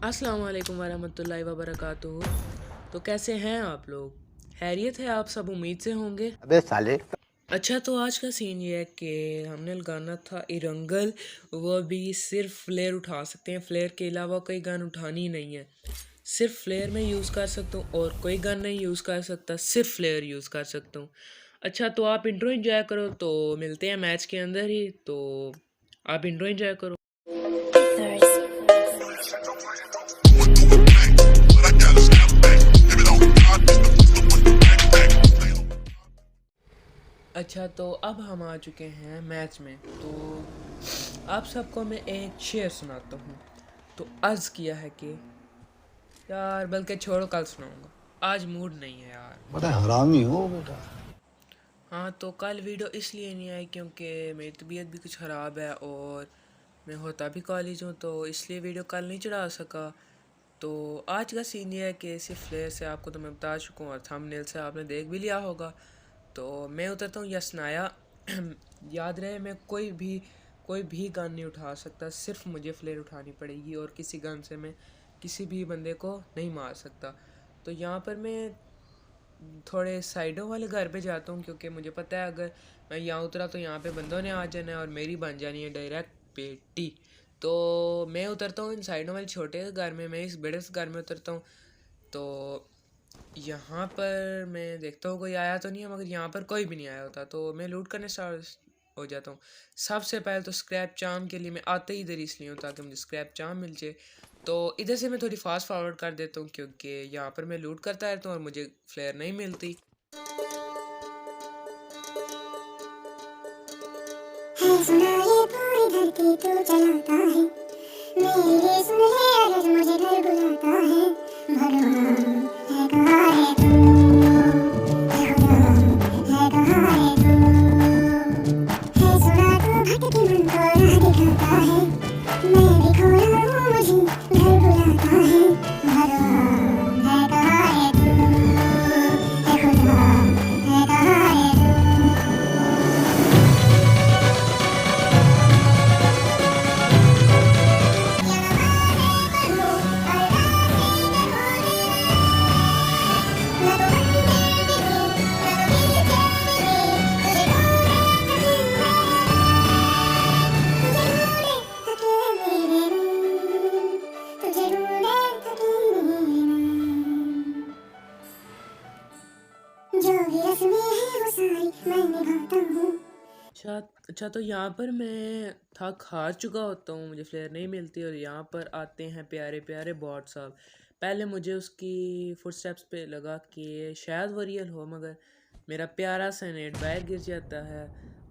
अस्सलाम वालेकुम वरहमतुल्लाहि वबरकातुहू। तो कैसे हैं आप लोग? खैरियत है, आप सब उम्मीद से होंगे। अबे साले। अच्छा, तो आज का सीन ये है कि हमने लगाना था इरंगल। वो भी सिर्फ फ्लेयर उठा सकते हैं, फ्लेयर के अलावा कोई गन उठानी नहीं है। सिर्फ फ्लेयर में यूज़ कर सकता हूँ और कोई गन नहीं यूज़ कर सकता, सिर्फ फ्लेयर यूज़ कर सकता हूँ। अच्छा, तो आप इंट्रो एंजॉय करो, तो मिलते हैं मैच के अंदर ही। तो आप इंट्रो एंजॉय करो। अच्छा, तो अब हम आ चुके हैं मैच में। तो आप सबको मैं एक शेर सुनाता हूँ। तो अर्ज़ किया है कि यार, बल्कि छोड़ो, कल सुनाऊंगा, आज मूड नहीं है यार। बड़ा हरामी हो बेटा। हाँ, तो कल वीडियो इसलिए नहीं आई क्योंकि मेरी तबीयत भी कुछ ख़राब है और मैं होता भी कॉलेज हूँ, तो इसलिए वीडियो कल नहीं चढ़ा सका। तो आज का सीन ये है कि सिर्फ फ्लेयर से आपको तो मैं बता चुका हूँ और थंबनेल से आपने देख भी लिया होगा। तो मैं उतरता हूँ यसनाया। याद रहे, मैं कोई भी गन नहीं उठा सकता, सिर्फ मुझे फ्लेयर उठानी पड़ेगी और किसी गन से मैं किसी भी बंदे को नहीं मार सकता। तो यहाँ पर मैं थोड़े साइडों वाले घर पे जाता हूँ क्योंकि मुझे पता है अगर मैं यहाँ उतरा तो यहाँ पे बंदों ने आ जाना है और मेरी बन जानी है डायरेक्ट पेटी। तो मैं उतरता हूँ इन साइडों वाले छोटे से घर में, मैं इस बड़े से घर में उतरता हूँ। तो यहाँ पर मैं देखता हूँ कोई आया तो नहीं है, मगर यहाँ पर कोई भी नहीं आया होता, तो मैं लूट करने स्टार्ट हो जाता हूँ। सबसे पहले तो स्क्रैप चाम के लिए मैं आते ही इधर इसलिए हूँ ताकि मुझे स्क्रैप चाम मिल जाए। तो इधर से मैं थोड़ी फास्ट फॉरवर्ड कर देता हूँ क्योंकि यहाँ पर मैं लूट करता रहता हूँ और मुझे फ्लेयर नहीं मिलती। है सुना ये पूरी धरती तो चलाता है, मेरे सुन है अरज मुझे घर बुलाता है। भगवान है कहाँ है तू, है खुदा है कहाँ है तू। है सुना तू भटके मन को राह दिखाता है, मैं भी खोया हूँ मुझे घर बुलाता है। भगवान है कहाँ है तू, है खुदा है कहाँ है तू। जो भी रस्में हैं वो सारी मैं निभाता हूँ। अच्छा अच्छा, तो यहाँ पर मैं थक हार चुका होता हूँ, मुझे फ्लेयर नहीं मिलती और यहाँ पर आते हैं प्यारे प्यारे बॉट साहब। पहले मुझे उसकी फुटस्टेप्स पे लगा कि शायद वो रियल हो, मगर मेरा प्यारा सा नेट बाहर गिर जाता है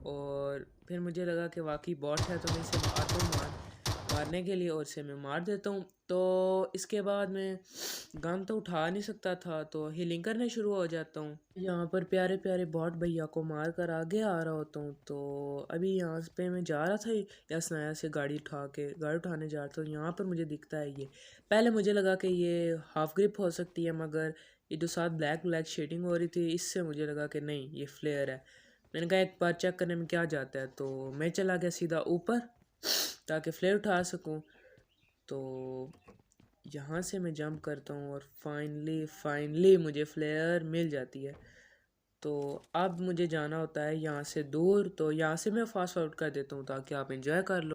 और फिर मुझे लगा कि वाकई बॉट है, तो मैं इसे आता हूँ मारने के लिए और इसे मैं मार देता हूँ। तो इसके बाद मैं गन तो उठा नहीं सकता था, तो हीलिंग करने शुरू हो जाता हूँ। यहाँ पर प्यारे प्यारे बॉट भैया को मार कर आगे आ रहा होता हूँ। तो अभी यहाँ पे मैं जा रहा था यसनाया से गाड़ी उठाने जा रहा था, यहाँ पर मुझे दिखता है ये। पहले मुझे लगा कि ये हाफ ग्रिप हो सकती है, मगर ये जो साथ ब्लैक ब्लैक शेडिंग हो रही थी, इससे मुझे लगा कि नहीं, ये फ्लेयर है। मैंने कहा एक बार चेक करने में क्या जाता है, तो मैं चला गया सीधा ऊपर ताकि फ्लेयर उठा सकूँ। तो यहाँ से मैं जंप करता हूँ और फाइनली मुझे फ्लेयर मिल जाती है। तो अब मुझे जाना होता है यहाँ से दूर, तो यहाँ से मैं फास्ट फॉरवर्ड कर देता हूँ ताकि आप एंजॉय कर लो।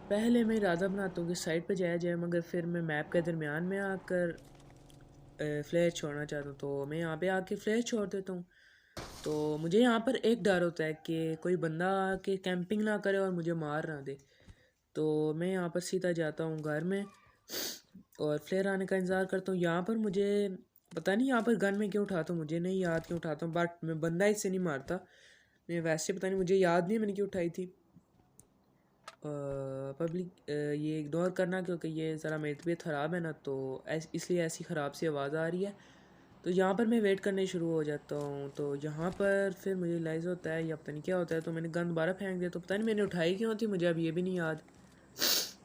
पहले मैं इरादा बनाता हूँ कि साइड पे जाया जाए, मगर फिर मैं मैप के दरमियान में आकर फ्लैश छोड़ना चाहता हूँ, तो मैं यहाँ पे आके फ्लैश छोड़ देता हूँ। तो मुझे यहाँ पर एक डर होता है कि कोई बंदा आके कैंपिंग ना करे और मुझे मार ना दे। तो मैं यहाँ पर सीधा जाता हूँ घर में और फ्लेयर आने का इंतज़ार करता हूँ। यहाँ पर मुझे पता नहीं यहाँ पर गन में क्यों उठाता हूँ, मुझे नहीं याद क्यों उठाता हूँ, बट मैं बंदा इससे नहीं मारता। मैं वैसे पता नहीं, मुझे याद नहीं मैंने क्यों उठाई थी। पब्लिक ये इग्नोर करना क्योंकि ये ज़रा मेरी तबीयत ख़राब है ना, तो इसलिए ऐसी ख़राब सी आवाज़ आ रही है। तो यहाँ पर मैं वेट करने शुरू हो जाता हूँ। तो यहाँ पर फिर मुझे रियलाइज़ होता है या पता नहीं क्या होता है, तो मैंने गन दोबारा फेंक दिया। तो पता नहीं मैंने उठाई क्यों थी, मुझे अब ये भी नहीं याद।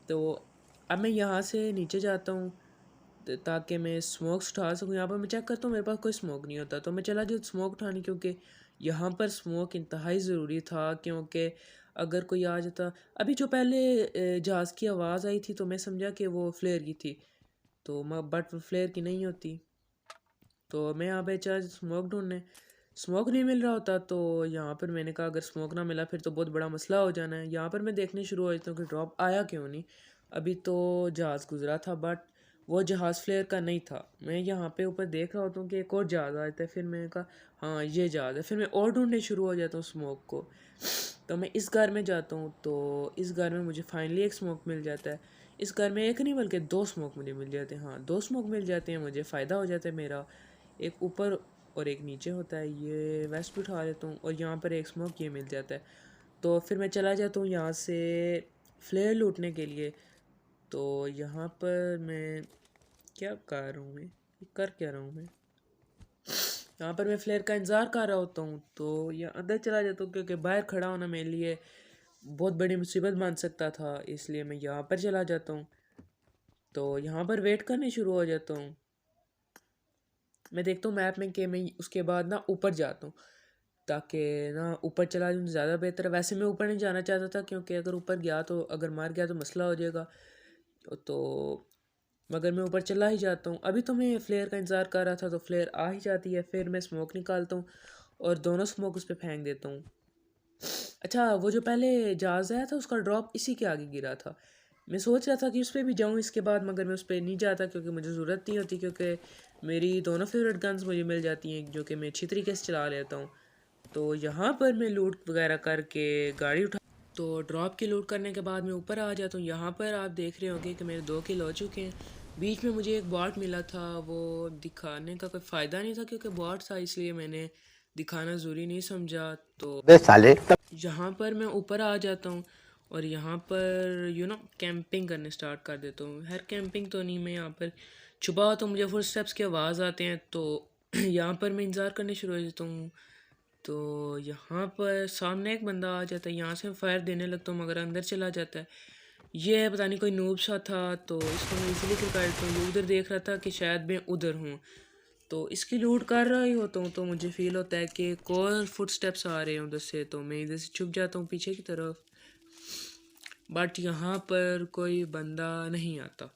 तो अब मैं यहाँ से नीचे जाता हूँ ताकि मैं स्मोक्स उठा सकूँ। यहाँ पर मैं चेक करता हूँ मेरे पास कोई स्मोक नहीं होता, तो मैं चला जाता स्मोक उठाने, क्योंकि यहाँ पर स्मोक इंतहाई ज़रूरी था। क्योंकि अगर कोई आ जाता, अभी जो पहले जहाज़ की आवाज़ आई थी तो मैं समझा कि वो फ्लेयर की थी, तो बट फ्लेयर की नहीं होती। तो मैं यहाँ पे चला स्मोक ढूंढने, स्मोक नहीं मिल रहा होता। तो यहाँ पर मैंने कहा अगर स्मोक ना मिला फिर तो बहुत बड़ा मसला हो जाना है। यहाँ पर मैं देखने शुरू हो जाता हूँ कि ड्रॉप आया क्यों नहीं। अभी तो जहाज़ गुजरा था बट वो जहाज़ फ्लेयर का नहीं था। मैं यहाँ पे ऊपर देख रहा होता हूँ कि एक और जहाज़ आता है, फिर मैंने कहा हाँ ये जहाज़ है। फिर मैं और ढूंढने शुरू हो जाता हूँ स्मोक को। तो मैं इस घर में जाता हूँ, तो इस घर में मुझे फाइनली एक स्मोक मिल जाता है। इस घर में एक नहीं बल्कि 2 स्मोक मुझे मिल जाते हैं। हाँ 2 स्मोक मिल जाते हैं, मुझे फ़ायदा हो जाता है मेरा। एक ऊपर और एक नीचे होता है। ये वेस्ट भी उठा लेता हूँ और यहाँ पर एक स्मोक ये मिल जाता है। तो फिर मैं चला जाता हूँ यहाँ से फ्लेयर लूटने के लिए। तो यहाँ पर मैं क्या कर रहा हूँ, मैं कर क्या रहा हूँ, मैं यहाँ पर मैं फ्लेयर का इंतज़ार कर रहा होता हूँ। तो यहाँ अंदर चला जाता हूँ क्योंकि बाहर खड़ा होना मेरे लिए बहुत बड़ी मुसीबत बन सकता था, इसलिए मैं यहाँ पर चला जाता हूँ। तो यहाँ पर वेट करने शुरू हो जाता हूँ। मैं देखता हूँ मैप में कि मैं उसके बाद ना ऊपर जाता हूँ, ताकि ना ऊपर चला जाऊँ ज़्यादा बेहतर है। वैसे मैं ऊपर नहीं जाना चाहता था क्योंकि अगर ऊपर गया तो अगर मार गया तो मसला हो जाएगा। तो मगर मैं ऊपर चला ही जाता हूँ। अभी तो मैं फ्लेयर का इंतज़ार कर रहा था, तो फ्लेयर आ ही जाती है। फिर मैं स्मोक निकालता हूँ और दोनों स्मोक उस पर फेंक देता हूँ। अच्छा, वो जो पहले जहाज़ आया था उसका ड्रॉप इसी के आगे गिरा था। मैं सोच रहा था कि उस पर भी जाऊँ इसके बाद, मगर मैं उस पर नहीं जाता क्योंकि मुझे ज़रूरत नहीं होती, क्योंकि मेरी दोनों फेवरेट गन्स मुझे मिल जाती हैं जो कि मैं अच्छी तरीके से चला लेता हूँ। तो यहाँ पर मैं लूट वगैरह करके गाड़ी उठा, तो ड्रॉप की लूट करने के बाद मैं ऊपर आ जाता हूँ। यहाँ पर आप देख रहे होंगे कि मेरे 2 किल हो चुके हैं। बीच में मुझे एक बॉट मिला था, वो दिखाने का कोई फ़ायदा नहीं था क्योंकि बॉट था, इसलिए मैंने दिखाना ज़रूरी नहीं समझा। तो बे साले यहाँ पर मैं ऊपर आ जाता हूँ और यहाँ पर कैंपिंग करने स्टार्ट कर देता हूँ। हर कैंपिंग तो नहीं, मैं यहाँ पर छुपा होता हूँ, मुझे फुट स्टेप्स की आवाज़ आते हैं, तो यहाँ पर मैं इंतज़ार करने शुरू हो जाता हूँ। तो यहाँ पर सामने एक बंदा आ जाता है, यहाँ से फायर देने लगता हूँ मगर अंदर चला जाता है। ये पता नहीं कोई नूब सा था, तो इसको मैं इजीली किल कर देता हूँ। ये उधर देख रहा था कि शायद मैं उधर हूँ, तो इसकी लूट कर रहा ही होता हूँ। तो मुझे फील होता है कि एक और फुट स्टेप्स आ रहे हैं उधर से, तो मैं इधर से छुप जाता हूँ पीछे की तरफ। बट यहाँ पर कोई बंदा नहीं आता।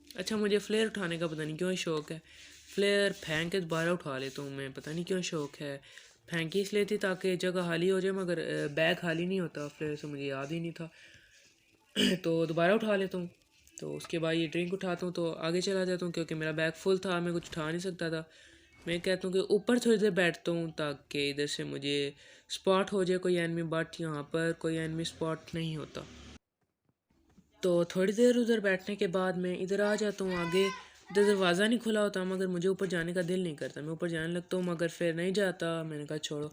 अच्छा, मुझे फ्लेयर उठाने का पता नहीं क्यों शौक़ है। फ्लेयर फेंक के दोबारा उठा लेता हूँ मैं, पता नहीं क्यों शौक़ है। फेंकी इसलिए थी ताकि जगह खाली हो जाए, मगर बैग खाली नहीं होता फ्लेयर से, मुझे याद ही नहीं था। तो दोबारा उठा लेता हूँ। तो उसके बाद ये ड्रिंक उठाता हूँ तो आगे चला जाता हूँ क्योंकि मेरा बैग फुल था, मैं कुछ उठा नहीं सकता था। मैं कहता हूँ कि ऊपर थोड़ी देर बैठता हूँ ताकि इधर से मुझे स्पॉट हो जाए कोई एनिमी, बट यहाँ पर कोई एनिमी स्पॉट नहीं होता। तो थोड़ी देर उधर बैठने के बाद मैं इधर आ जाता हूँ आगे। इधर दरवाज़ा नहीं खुला होता, मगर मुझे ऊपर जाने का दिल नहीं करता। मैं ऊपर जाने लगता हूँ मगर फिर नहीं जाता, मैंने कहा छोड़ो।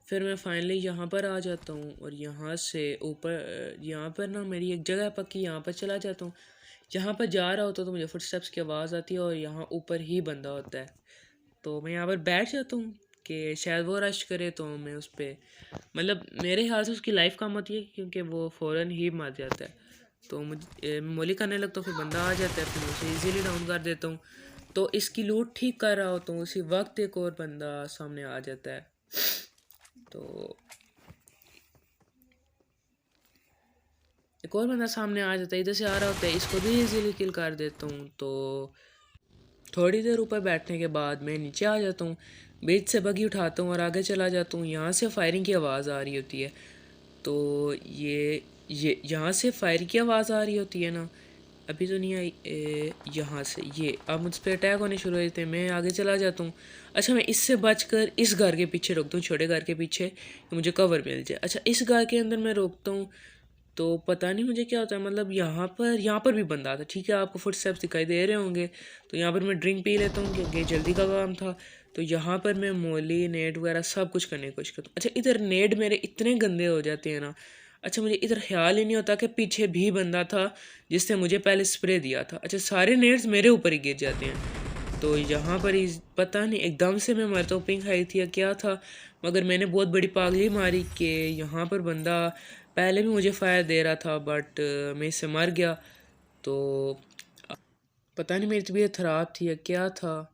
फिर मैं फाइनली यहाँ पर आ जाता हूँ और यहाँ से ऊपर यहाँ पर ना मेरी एक जगह पक्की, यहाँ पर चला जाता हूँ। यहाँ पर जा रहा होता तो मुझे फुटस्टेप्स की आवाज़ आती है और यहाँ ऊपर ही बंदा होता है। तो मैं यहाँ पर बैठ जाता हूँ कि शायद वो रश करे, तो मैं उस पर मतलब मेरे ख्याल से उसकी लाइफ कम होती है क्योंकि वो फ़ौरन ही मर जाता है। तो मुझे मोली करने लगता हूँ, फिर बंदा आ जाता है, फिर मैं उसे ईज़िली डाउन कर देता हूँ। तो इसकी लूट ठीक कर रहा होता हूँ, उसी वक्त एक और बंदा सामने आ जाता है। तो एक और बंदा सामने आ जाता है, इधर से आ रहा होता है, इसको भी इजीली किल कर देता हूँ। तो थोड़ी देर ऊपर बैठने के बाद मैं नीचे आ जाता हूँ, बीच से बगी उठाता हूँ और आगे चला जाता हूँ। यहाँ से फायरिंग की आवाज़ आ रही होती है, तो ये यहाँ से फायर की आवाज़ आ रही होती है ना, अभी तो नहीं आई। यहाँ से ये अब मुझ पर अटैक होने शुरू हुए थे, मैं आगे चला जाता हूँ। अच्छा मैं इससे बचकर इस घर के पीछे रोकता हूँ, छोटे घर के पीछे, कि मुझे कवर मिल जाए। अच्छा इस घर के अंदर मैं रोकता हूँ तो पता नहीं मुझे क्या होता है, मतलब यहाँ पर भी बंदा था। ठीक है, आपको फुटस्टेप्स दिखाई दे रहे होंगे। तो यहाँ पर मैं ड्रिंक पी लेता हूँ क्योंकि जल्दी का काम था। तो यहाँ पर मैं मोली नेट वगैरह सब कुछ करने की कोशिश करता हूँ। अच्छा इधर नेट मेरे इतने गंदे हो जाते हैं ना। अच्छा मुझे इधर ख्याल ही नहीं होता कि पीछे भी बंदा था जिसने मुझे पहले स्प्रे दिया था। अच्छा सारे नेट्स मेरे ऊपर ही गिर जाते हैं। तो यहाँ पर ही पता नहीं एकदम से मैं मरता हूँ, पिंक आई थी या क्या था, मगर मैंने बहुत बड़ी पागली मारी कि यहाँ पर बंदा पहले भी मुझे फायर दे रहा था, बट मैं इससे मर गया। तो पता नहीं मेरी तबीयत ख़राब थी या क्या था।